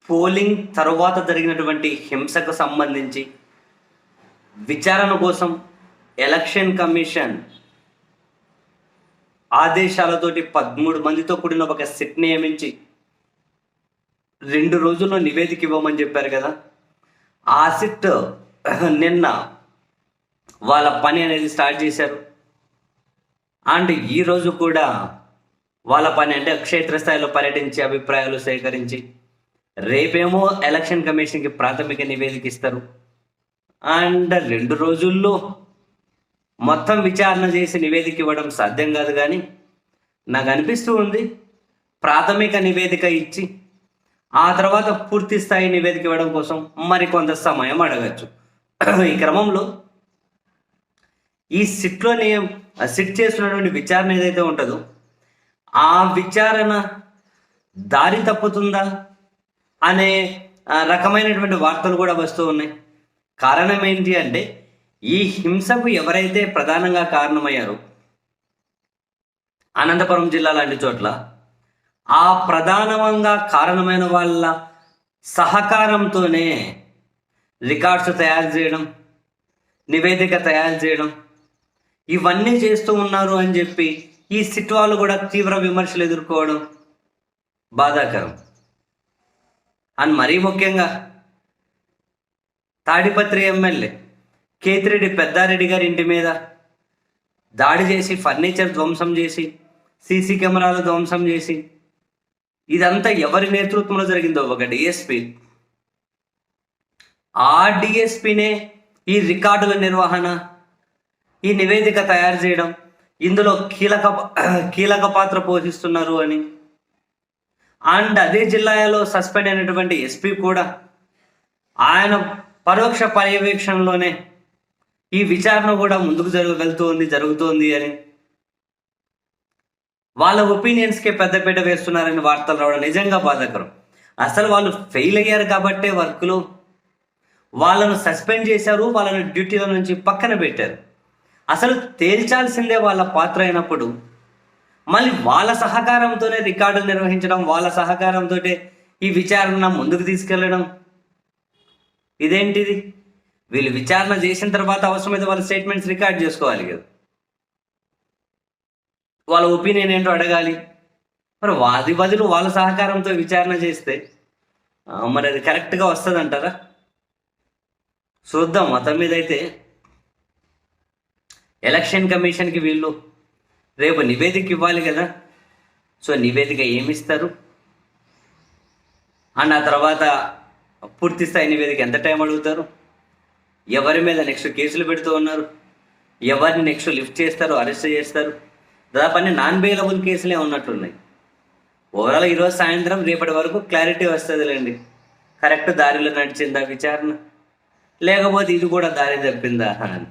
Polling తరువాత జరిగినటువంటి హింసకు సంబంధించి విచారణ కోసం ఎలక్షన్ కమిషన్ ఆదేశాలతోటి 13 మందితో కూడిన ఒక సిట్ నియమించి 2 రోజుల్లో నివేదిక ఇవ్వమని చెప్పారు కదా. ఆ సిట్ నిన్న వాళ్ళ పని అనేది స్టార్ట్ చేశారు. అండ్ ఈరోజు కూడా వాళ్ళ పని అంటే క్షేత్రస్థాయిలో పర్యటించి అభిప్రాయాలు సేకరించి రేపేమో ఎలక్షన్ కమిషన్కి ప్రాథమిక నివేదిక ఇస్తారు. అండ్ 2 రోజుల్లో మొత్తం విచారణ చేసి నివేదిక ఇవ్వడం సాధ్యం కాదు. కానీ నాకు అనిపిస్తూ ఉంది ప్రాథమిక నివేదిక ఇచ్చి ఆ తర్వాత పూర్తి స్థాయి నివేదిక ఇవ్వడం కోసం మరికొంత సమయం అడగచ్చు. ఈ క్రమంలో ఈ సిట్లోని సిట్ చేస్తున్నటువంటి విచారణ ఏదైతే ఉంటుందో ఆ విచారణ దారి తప్పుతుందా అనే రకమైనటువంటి వార్తలు కూడా వస్తూ ఉన్నాయి. కారణం ఏంటి అంటే ఈ హింసకు ఎవరైతే ప్రధానంగా కారణమయ్యారో అనంతపురం జిల్లా లాంటి చోట్ల ఆ ప్రధానంగా కారణమైన వాళ్ళ సహకారంతోనే రికార్డ్స్ తయారు చేయడం, నివేదిక తయారు చేయడం ఇవన్నీ చేస్తూ ఉన్నారు అని చెప్పి ఈ సిట్ వాళ్ళు కూడా తీవ్ర విమర్శలు ఎదుర్కోవడం బాధాకరం. అండ్ మరీ ముఖ్యంగా తాడిపత్రి ఎమ్మెల్యే కేతిరెడ్డి పెద్దారెడ్డి గారి ఇంటి మీద దాడి చేసి ఫర్నిచర్ ధ్వంసం చేసి సీసీ కెమెరాలు ధ్వంసం చేసి ఇదంతా ఎవరి నేతృత్వంలో జరిగిందో ఒక డిఎస్పి, ఆ డిఎస్పినే ఈ రికార్డుల నిర్వహణ, ఈ నివేదిక తయారు చేయడం ఇందులో కీలక పాత్ర పోషిస్తున్నారు అని. అండ్ అదే జిల్లాలో సస్పెండ్ అయినటువంటి ఎస్పీ కూడా ఆయన పరోక్ష పర్యవేక్షణలోనే ఈ విచారణ కూడా ముందుకు జరుగుతోంది అని వాళ్ళ ఒపీనియన్స్కే పెద్దపీట వేస్తున్నారని వార్తలు రావడం నిజంగా బాధాకరం. అసలు వాళ్ళు ఫెయిల్ అయ్యారు కాబట్టే వర్క్లో వాళ్ళను సస్పెండ్ చేశారు, వాళ్ళని డ్యూటీల నుంచి పక్కన పెట్టారు. అసలు తేల్చాల్సిందే వాళ్ళ పాత్ర అయినప్పుడు మళ్ళీ వాళ్ళ సహకారంతోనే రికార్డులు నిర్వహించడం, వాళ్ళ సహకారంతో ఈ విచారణ ముందుకు తీసుకెళ్ళడం ఇదేంటిది? వీళ్ళు విచారణ చేసిన తర్వాత అవసరమైతే వాళ్ళ స్టేట్మెంట్స్ రికార్డ్ చేసుకోవాలి కదా, వాళ్ళ ఒపీనియన్ ఏంటో అడగాలి. మరి వాది బదులు వాళ్ళ సహకారంతో విచారణ చేస్తే మరి అది కరెక్ట్గా వస్తుంది అంటారా? చూద్దాం. మొత్తం మీద అయితే ఎలక్షన్ కమిషన్కి వీళ్ళు రేపు నివేదిక ఇవ్వాలి కదా. సో నివేదిక ఏమిస్తారు అండ్ ఆ తర్వాత పూర్తి స్థాయి నివేదిక ఎంత టైం అడుగుతారు, ఎవరి మీద నెక్స్ట్ కేసులు పెడుతూ ఉన్నారు, ఎవరిని నెక్స్ట్ లిఫ్ట్ చేస్తారు, అరెస్ట్ చేస్తారు, దాదాపు అన్ని నాన్ బెయిలబుల్ కేసులే ఉన్నట్లున్నాయి. ఓవరాల్ ఈరోజు సాయంత్రం రేపటి వరకు క్లారిటీ వస్తుందిలేండి. కరెక్ట్ దారిలో నడిచిందా విచారణ, లేకపోతే ఇది కూడా దారి తప్పిందా అని.